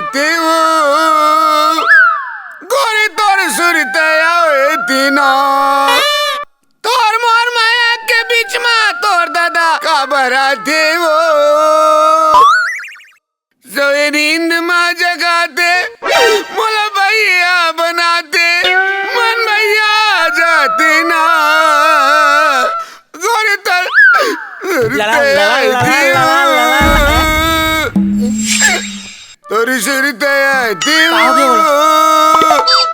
जगाते हो गोरी तोर सुरते आए तीना तोर मोर माया के बीच में तोर दादा का बराते हो सोए नींद में जगाते मोला भैया बनाते मन भैया जाते ना गोरी तोर तोरी सुरते आती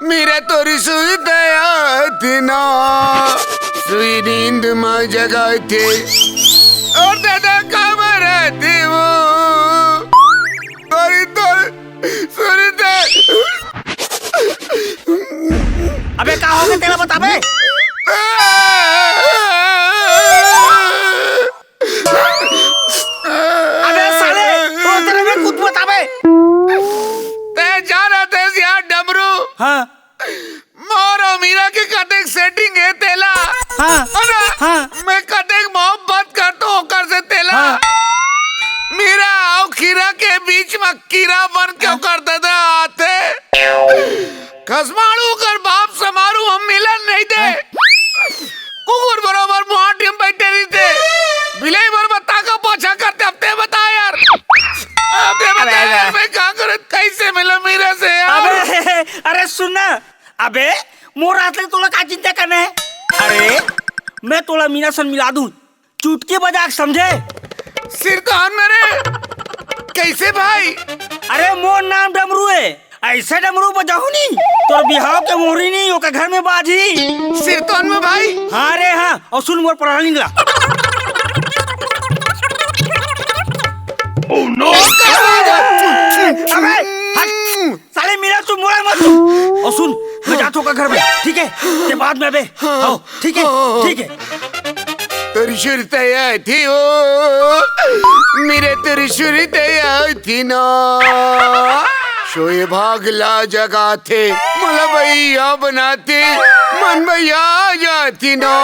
मेरा तोरी सुरते आती ना सुई नींद में जगाते और दादा कमर आती वो तोरी तोरी सुरते। अबे क्या हो गया तेरा बता बे? अबे साले तो तेरे में कुछ बता बे? ते जा रहा थे यार डमरू। हाँ मोर और मीरा की कटेक सेटिंग है तेला। हाँ हाँ मैं कटेक मोहब्बत करता हूँ कर से तेला। हाँ। मीरा और खीरा के बीच में कीड़ा बन क्यों करते थे आते खसमाड़ू कर बाप समारू हम मिलन नहीं दे कुकुर बरोबर मुहाटी में बैठे नहीं थे बिलाई बरोबर ताका पोछा करते अब ते बता यार मैं क्या करे कैसे मिला मीरा से यार। अबे अरे सुन ना अबे मोर रात तोला का चिंता करना है? अरे मैं तोला मीना से मिला दूं चुटकी बजा के समझे? सिर कान मेरे कैसे भाई? अरे मोर नाम डमरू है ऐसे डमरू बजाऊ नहीं तोर बिहाव के मोरी नहीं ओका घर में बाजी सिर कान में भाई। हाँ रे हाँ और सुन मोर पढ़ा ला। Oh no! अबे हट साले मीरा तू मोड़ा मत और सुन मैं जाता हूँ घर में ठीक है के बाद में अबे आओ ठीक है तेरी सुरते थी ओ मेरे तेरी सुरते थी ना सोए भागला जगा थे मला भैया बनाते मन भैया जाती ना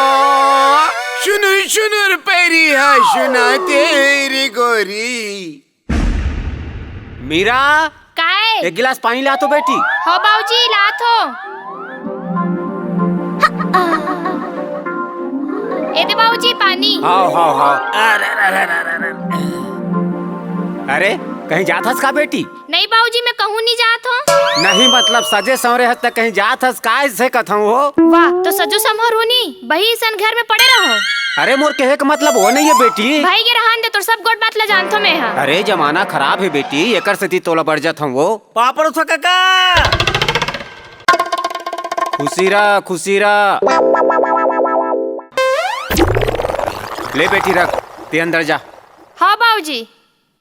सुनुर सुनुर पैरी है सुना तेरी गोरी। मीरा काय एक गिलास पानी ला तो बेटी। हो बाबूजी लात हो ए दे बाबूजी पानी। हाँ अरे कहीं जात हस का बेटी? नहीं बाबूजी मैं कहूँ नहीं जात हो। नहीं मतलब सजे सवरे हस तक कहीं जात हस का से कथं हो? वाह तो सजो समहर होनी बही सन घर में पड़े रहो। अरे मोर कहे का मतलब वो नहीं है बेटी। भाई के रहन दे तो सब गोट बात ले जानतो मैं हां। अरे जमाना खराब है बेटी एकर से तोला बढ़ जात हम वो। पापड़ उठा काका खुशी रा ले बेटी रख ते अंदर जा। हाँ बाबूजी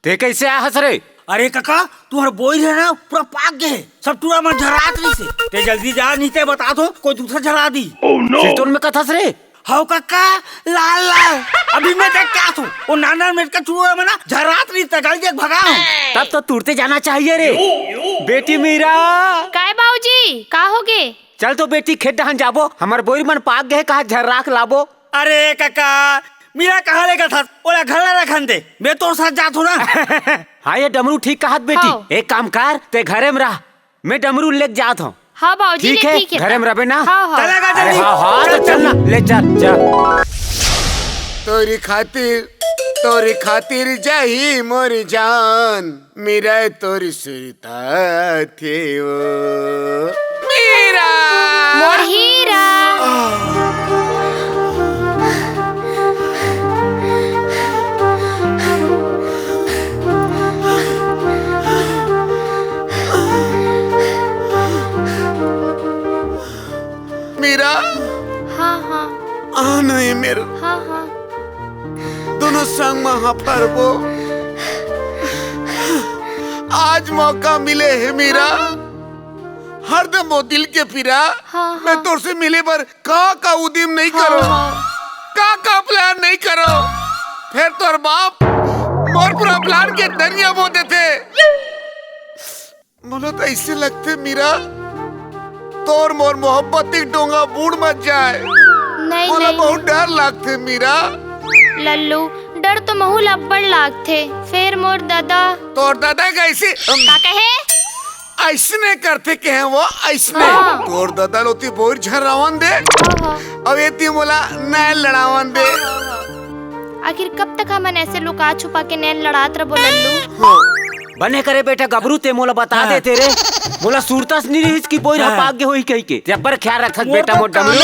ते कैसे आ हस रे? अरे काका तू हर बोई है ना पूरा पाक गए सब टूरा में झरात नहीं से ते जल्दी जा नहीं ते बता दो कोई दूसरा झरा दी। सिरतोन में कथस रे? हाउ काका लाल अभी मैं देख क्या तू वो नाना मेट का टूरा में ना झरात नहीं तगल देख भगाओ तब तो तुरते जाना चाहिए रे बेटी मीरा। काय बाबूजी का होगे? चल तो बेटी खेत डहन जाबो हमार बोरी मन पाक गए कहा झर्राक लाबो। अरे काका मीरा कहाँ लेगा था ओला घर रखन दे मैं तो साथ जात हूँ ना। हाँ ये डमरू ठीक कहत बेटी एक काम कर ते घरे में रह मैं डमरू लेके जात हूँ। हाँ बाबूजी ठीक है घरे में रहे ना। हाँ चलेगा अरे जल्दी हाँ तो चल ना ले जा। तोरी खातिर जाही मोर जान मेरा तोरी सुरता थे वो मीरा मोर हीरा। मीरा हाँ आना है मेरा हाँ दोनों संग वहाँ पर वो आज मौका मिले है मीरा हरदम वो दिल के पिरा। हाँ, मैं तोर से मिले पर का उदिम नहीं करो का प्लान नहीं करो फिर तोर बाप मोर पूरा प्लान के दरिया बोते थे बोलो तो ऐसे लगते मीरा तोर मोर मोहब्बत एक डोंगा बूढ़ मत जाए नहीं बोला नहीं बहुत डर लगते मीरा। लल्लू डर तो महू लब्बड़ लागथे फिर मोर दादा तोर दादा कैसे का कहे? ऐसने करते के हैं वो ऐसने हाँ। तोर दादा लोती बोर झरावन दे अब ये मोला नैन लड़ावन दे। आखिर कब तक हमन ऐसे लुका छुपा के नैन लड़ात रहो लल्लू। बने करे बेटा गबरू ते मोला बता दे तेरे मोला सूरतास नहीं रही की बोई रहा आगे होई कही के जबर ख्याल रखत बेटा मोर डमरू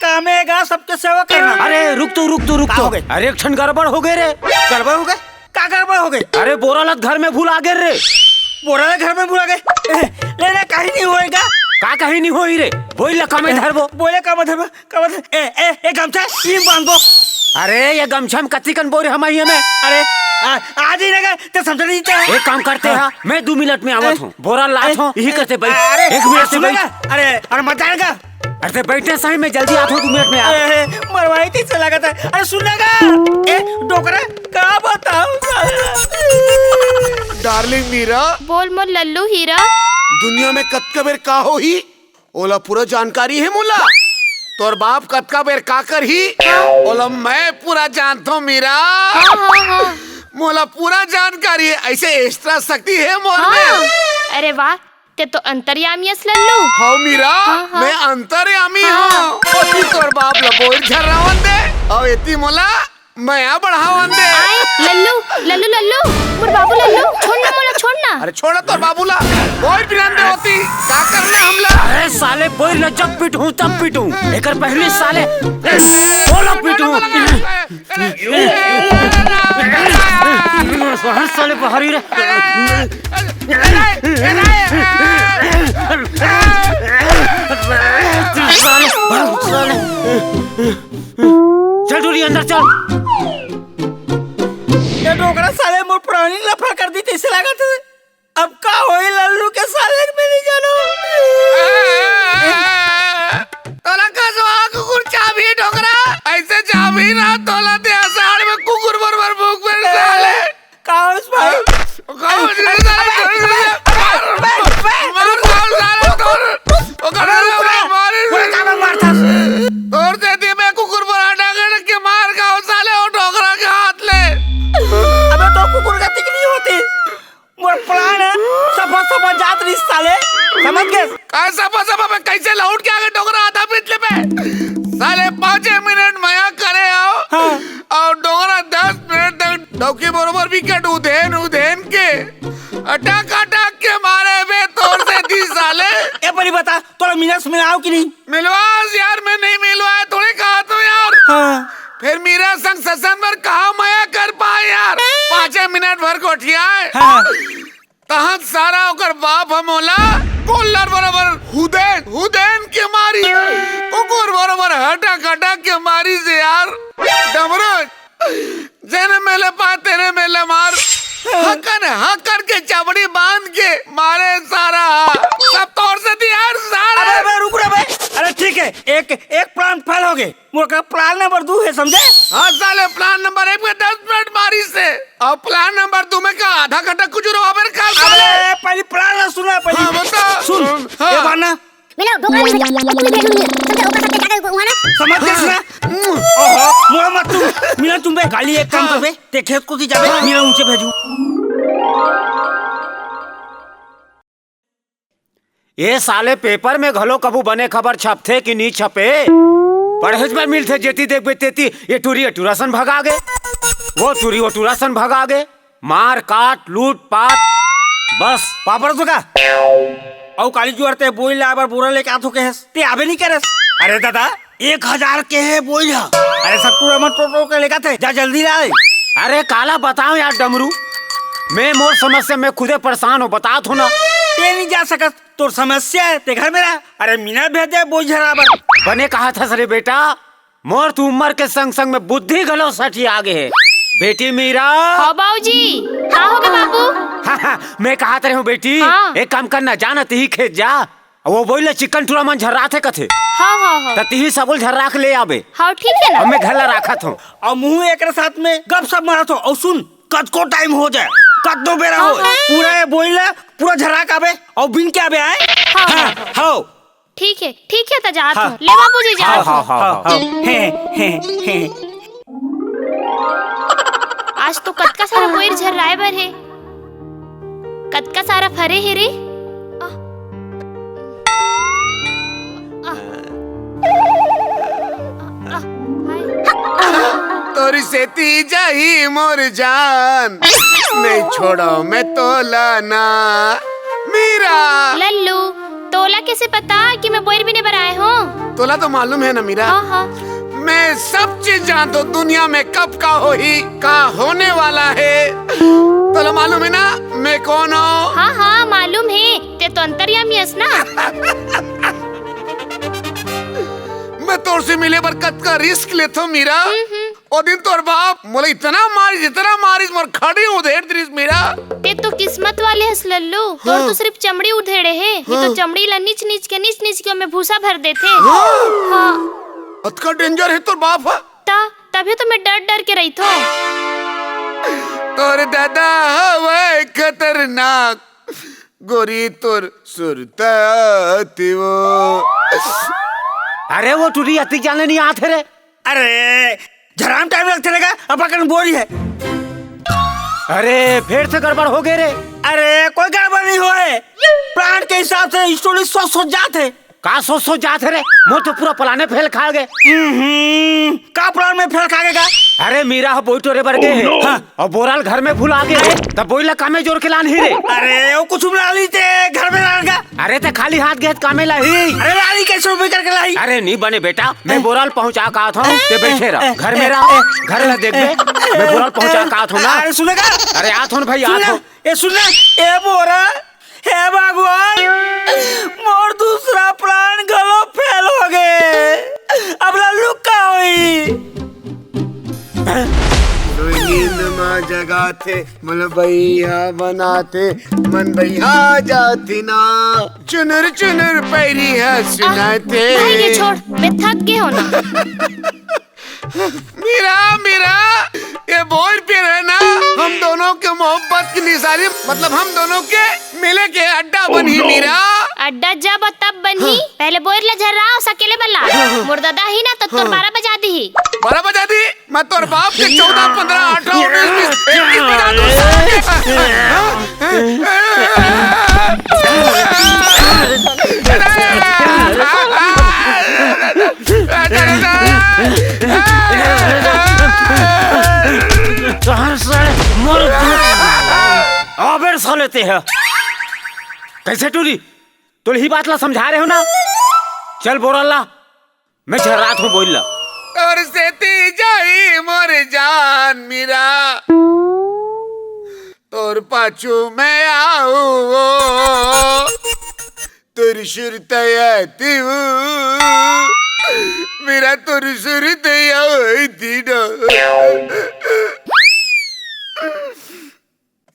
कामेगा सबके सेवा करना। अरे रुक तो अरे एक क्षण गड़बड़ हो गए रे। गड़बड़ हो गए? क्या गड़बड़ हो गई? अरे बोरा लत घर में भूल आ गए रे। बोरा घर में भूला गए लेना कहीं नहीं होएगा। का कहीं नहीं होई रे बोइला का में धरबो बोले का मतलब ए गमछा ये बांधो। अरे ये गमछम कतिकन बोरे हमारी में। अरे आज ही लगा तो समझ नहीं था। एक काम करते हैं मैं 2 मिनट में आवत हूँ बोरा लात हूँ यही करते बैठ। अरे 1 मिनट से बैठ। अरे मत जाएगा। अरे बैठने सही मैं जल्दी आता हूँ 2 मिनट में आ। मरवाई थी से लगा था। अरे सुनेगा ए डोकरा क्या बताऊं डार्लिंग मीरा बोल मोर लल्लू हीरा। दुनिया में कतका बेर का हो ही ओला पूरा जानकारी है मोला। तोर बाप कतका बेर का कर ही ओला मैं पूरा जानता हूँ मीरा। हाँ। मोला पूरा जानकारी है ऐसे एक्स्ट्रा शक्ति है मोर में। अरे वाह ते तो अंतर्यामी है लल्लू। हाँ मीरा हाँ। मैं अंतर्यामी हूँ। तोर बाप लबोर झर्रावन दे और इतनी मोला मैं बढ़ावन दे। आए लल्लू मोर बाबू लल्लू छोड़ना मोला छोड़ना। अरे छोड़ा तो बाबूला कोई बिरान दे होती क्या करने हमला। अरे साले बोई ल जब पीटूं तब पीटूं एकर पहले साले बोला पीटूं हर साले बाहरी रे। चल डोरी अंदर चल। ये डोकरा साले मोर पुरानी लफड़ा कर दी थी लगा था। अब का होई लल्लू के साले में नहीं जानो। तोला का सुहा कुकुर चाबी डोकरा ऐसे चाबी ना तोला दे आषाढ़ में कुकुर बरबर भूख में साले काउस भाई तोड़ देती मैं कुकुर पराठा के मार खाओ साले और डोकरा के हाथ ले। अबे तो कुकुर का तिक नहीं होती मोर प्राण है सब जात रही साले समझ गए। कैसा मैं कैसे लौट के आगे डोकरा आधा पिछले पे साले 5 मिनट मया करे आओ और डोकरा 10 मिनट तक डौकी बरोबर विकेट उधेन के अटक के मारे बे तोड़ से दी साले। ए बड़ी बता तोरा मिनस मिलाओ कि नहीं? मिलवास यार मैं नहीं मिलवाया थोड़े कहा तो यार। हाँ। फिर मेरा संग ससन पर कहा मया कर पाए यार 5 मिनट भर कोठिया हाँ। तहत सारा होकर बाप हमोला कोल्लर बरोबर हुदेन के मारी कुकुर बरोबर हटक के मारी से यार डमरू जेने मेले पा तेरे मेले मार हकन के चबड़ी बांध के मारे सारा सब तोड़ से दी यार सारा। अरे रुक रे बे। अरे ठीक है एक प्लान फेल हो गए मोर का प्लान नंबर 2 है समझे। हाँ साले प्लान नंबर 1 में 10 मिनट मारी से और प्लान नंबर 2 में का आधा घंटा कुछ रोबर का साले। अरे पहली प्लान ना सुना पहली। हाँ बता सुन हाँ। ये बाना मिला डोकरा में अपनी भेड़ नहीं समझे ऊपर सबके जाकर वहां ना समझ गए ना। ओहो मोर मत तू मिला तुम बे गाली एक काम कर बे ते खेत को दी जाबे मिला ऊंचे भेजू। ये साले पेपर में घलो कबू बने खबर छपथे कि नहीं छपे पढ़ेज में मिलते जेती देख बेतेती ये टूरी टूरासन भगा गए वो टूरासन भगा गए मार काट लूट पाट बस पापड़ तो का औ काली जुआरते बोल ला बार बोरा लेके आथो के हस ते आबे नहीं करस। अरे दादा 1000 के है बोल। अरे सट्टू रमन टोटो के लेका थे जा जल्दी ला। अरे काला बताओ यार डमरू मैं मोर समस्या में खुदे परेशान हो बता थो ना। ते नहीं जा सकत तोर समस्या है ते घर में रहा। अरे मीना भेज दे बोझ झराबर बने कहा था सरे बेटा मोर तू उम्र के संग संग में बुद्धि गलो सठी आगे है बेटी मीरा। हाँ बाबूजी क्या हो गया बाबू। मैं कहा हूँ बेटी हाँ। एक काम करना जाना ती खेत जा वो बोले चिकन टूरा मन झर्रा थे कथे हाँ ती सबुल झर्रा के ले आबे। हाँ ठीक है अब ना। मैं घर ला रखा था और मुंह एक साथ में गप सब मारा तो और सुन कद को टाइम हो जाए कद दो बेरा हो पूरा बोला पूरा झर्रा का आबे और बिन के आबे आए। हाँ ठीक है तो जात हूँ ले बाबूजी जात हूँ। आज तो कतका सारा बोर झर्राए बर है कतका सारा फरे है रे तोरी सेती जाही मोर जान, नहीं छोड़ो मैं तोला ना मीरा। लल्लू तोला कैसे पता कि मैं बोर भी नहीं बनाए हूँ? तोला तो मालूम है ना मीरा। हाँ हाँ मैं सब चीज जानता हूँ, दुनिया में कब का हो ही का होने वाला है। तोला मालूम है ना मैं कौन हूँ? हाँ हाँ मालूम है, ते तो अंतर्यामी हस ना। मैं तोर से मिले बरकत का रिस्क लेता हूँ मीरा। और दिन तोर बाप मोला इतना मारिस मोर खड़ी उधेड़ दरिस मीरा। ते तो किस्मत वाले हस लल्लू, तोर तो सिर्फ चमड़ी उधेड़े है, ये तो चमड़ी ला नीच नीच के में भूसा भर देते। हाँ अतका डेंजर है तोर बाप है। तभी तो मैं डर के रही थो। तोर दादा हवे खतरनाक, गोरी तोर सुरता वो। अरे वो टूरी अति जाने नहीं आते रे। अरे जराम टाइम लगते रहेगा, अब अपन बोरी है। अरे फिर से गड़बड़ हो गए रे। अरे कोई गड़बड़ नहीं हुए, प्लान के हिसाब से स्टोरी सोच जाते। का सोच जाते रे, मोर तो पूरा प्लाने फेल खा गए। का प्लान में फेल खा गएगा? अरे मीरा हो बोई टोरे बर गए हाँ, और बोराल घर में भूल आ गए, तब बोई ला कामे जोर के लान ही रे। अरे वो कुछ बना ली थे घर में लाएगा। अरे ते खाली हाथ गए कामे ला ही। अरे लाली कैसे रुपए करके लाई? अरे नहीं बने बेटा, मैं बोराल पहुंचा का था, ते बैठे रह घर में रह, घर ला देख बे, मैं बोराल पहुंचा का था ना। अरे सुनेगा? अरे आ थोन भाई आ थो। ए सुनना, ए बोरा हे भगवान, मोर दूसरा प्लान गलो फेल हो गए, अब लल्लू का हुई। नींद में जगाते मन भैया बनाते, मन भैया जाती ना, चुनर चुनर पैरी है सुनाते। भाई ये छोड़, मैं थक गई हूँ ना। मीरा ये बोर पे रहना, हम दोनों के मोहब्बत की निशानी, मतलब हम दोनों के मिले के अड्डा बनी मीरा। अड्डा जब तब बनी, पहले बोर ले झर रहा सकेले बल्ला मुर्दादा ही ना तो तोर 12 बजा दी। 12 बजा दी? मैं तोर बाप के 14, 15, 18, 19, 20, 21 बजा लेते हैं। कैसे टूरी तो ही बात ला समझा रहे हो ना? चल बोरल्ला, मैं रात हूँ बोल ला। और सेती जाई मोर जान मीरा, तोर पाछू मैं आऊ, तोरी सुरत आती मेरा, तोरी सुरत आती ना।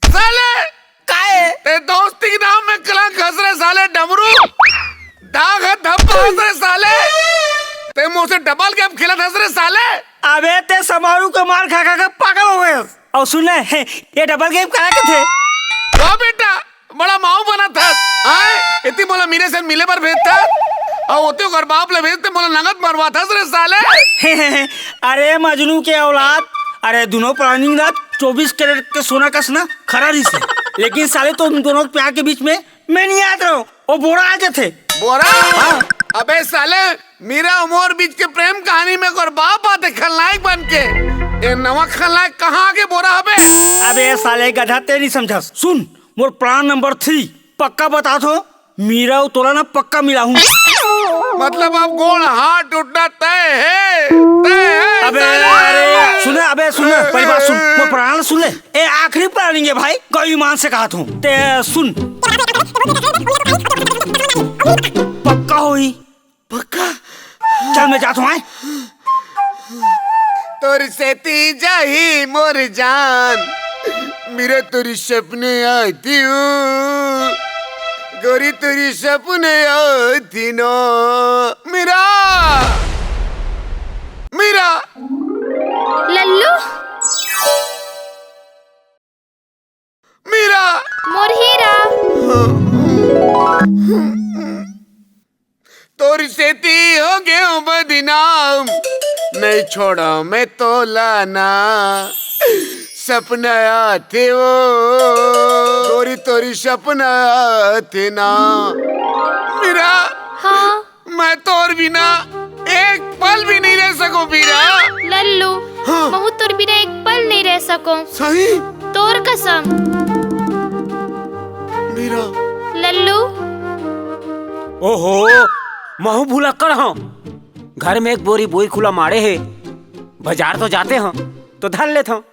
साले काहे ते दोस्ती के नाम में कलंक हंस रहे साले डमरू, दाग है धब्बा हंस रहे साले, ते मुंह से डबल गेम खेलत हंस रहे साले। अबे ते समारू के मार खा खा के पागल हो गए। और सुन ले, ये डबल गेम करा के थे। तो बेटा बड़ा माऊ बना था, आए इतनी बोला मेरे से मिले पर भेजता, और होते घर बाप ले भेजते बोला नगद मरवा था रे साले। अरे मजनू के औलाद, अरे दोनों प्लानिंग रात 24 कैरेट के सोना का सना खरा रही से, लेकिन साले तो उन दोनों प्यार के बीच में मैं नहीं याद रहा हूँ, वो बोरा आ जाते। बोरा? हाँ। अबे साले मेरा उमर बीच के प्रेम कहानी में और बाप आते खलनायक बन के, ये नवा खलनायक कहाँ आके बोरा हबे? अबे साले गधा ते नहीं समझा। सुन मोर प्लान नंबर 3 पक्का बता दो, मीरा तोला ना पक्का मिला हूँ। मतलब अब गोल हाथ टूटना तय है, तय है। अबे अरे सुने, अबे सुने पहली बात सुन, वो प्लान सुन ले, ए आखिरी प्लानिंग है भाई, कोई ईमान से कहा था ते सुन। पक्का होई? पक्का? चल मैं जाता हूँ। तोर सेती जाही मोर जान, मेरे तोरी सपने आती हूँ, गोरी तेरी सपने आती ना मीरा, मीरा। लल्लू मीरा मोर हीरा, तोरी सेती हो गए बदनाम, नहीं छोड़ा मैं तोला ना, सपना आते वो गोरी तोरी सपना आते ना मीरा। हाँ मैं तोर बिना एक पल भी नहीं रह सकूं मीरा। लल्लू, बहुत तोर बिना एक पल नहीं रह सको। सही तोर कसम। मीरा। लल्लू। ओहो महू भूलक्कड़ हूँ। घर में एक बोरी बोई खुला मारे है। बाजार तो जाते हैं तो धर लेता हूँ।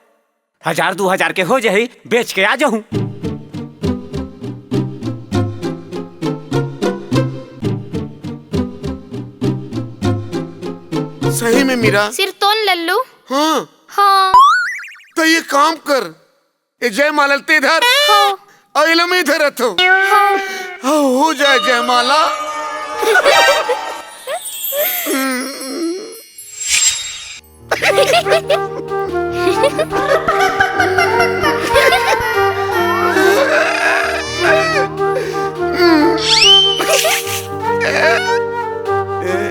1000-2000 के हो जाए बेच के आ जाऊँ। सही में मीरा। सिर तोन लल्लू। हाँ हाँ तो ये काम कर, ये जयमाला ते इधर हाँ और इलम इधर रखो। हाँ। हो जाए जयमाला।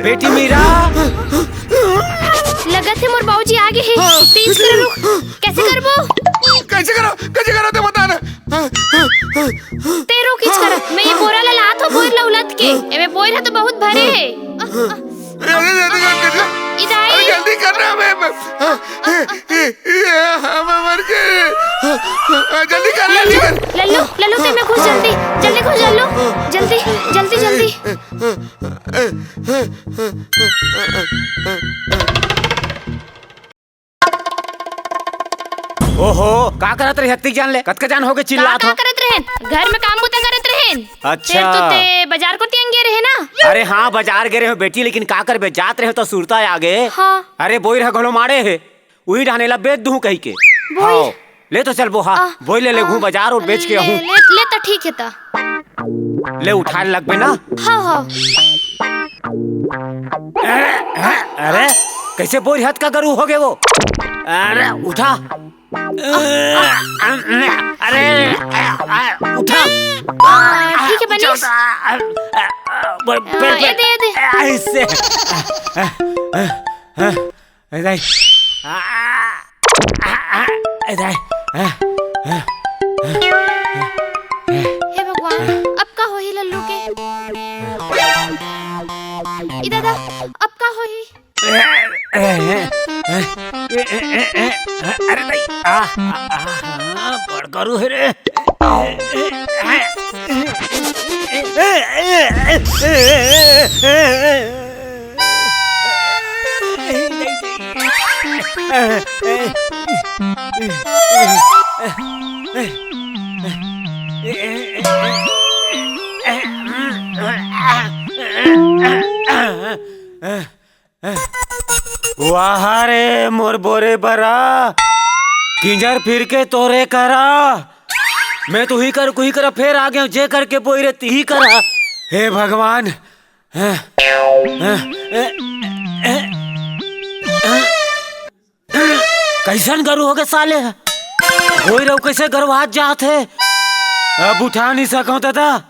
बेटी मीरा। लगा थे मोर बाबूजी आगे है। तेज करो रुक। कैसे करबो? कैसे करो तो बता ना। ते रुक खींच कर। मैं ये बोरा ला लात हो बोर ला उलट के। एमे बोरा तो बहुत भरे है। इधर जल्दी करना। मैं मर के। जल्दी कर। लल्लू लल्लू ते में घुस जल्दी घुस जल्दी जल्दी। ओहो का करत रही हत्ती जान ले कत का जान होगे चिल्लात का हो। करत रहेन? घर में काम बुता करत रहेन। अच्छा। तो ते बाजार को तियंगे रहे ना। अरे हाँ बाजार गे रहे हो बेटी, लेकिन का करबे जात रहे हो तो सुरता आगे। हाँ। अरे बोई रह घलो मारे है वही ढाने ला बेच दूं कही के। हाँ ले तो चल बोहा बोई ले घूम बाजार और बेच के आहूं। ले तो ठीक है ता। ले उठा लगबे ना। हाँ हाँ। अरे कैसे बोई हाथ का करू होगे वो। अरे उठा। अरे उठा। ठीक है बनीस। ये दे। ऐसे हे भगवान अब का होही लल्लू के। ई दादा अब का होही। अरे नहीं बड़ करू है रे। वाह रे मोर बोरे बरा किंजर फिर के तोरे करा। मैं तू ही कर कुही कर फिर आ गया जे करके बोई रे ती ही करा। हे भगवान। कैसन गरु हो गए साले। बोई रहो कैसे गरवात जात है। अब उठा नहीं सकूं दादा।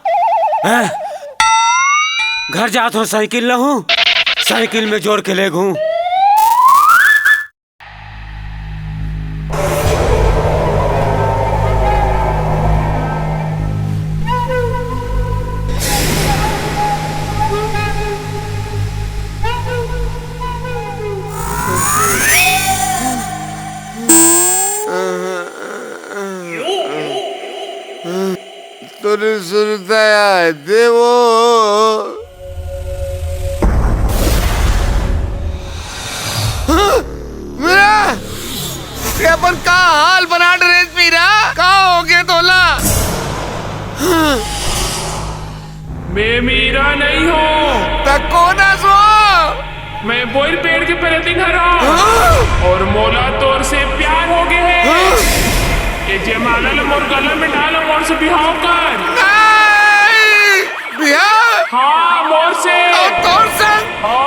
घर जात हो साइकिल लहूं साइकिल में जोड़ के ले घूं। तोरे सुरता है देवो। मेरा ये अपन का हाल बना ड्रेस मीरा का हो गया तोला। मैं मीरा नहीं हूँ। तको ना सो। मैं बोल पेड़ के पलटी खड़ा और मोला तोर से प्यार हो गए है। ये जयमाला ले मोर गला में डालो मोर से बिहाव कर। नहीं बिहार। हाँ मोर से। और तोर संग। हाँ।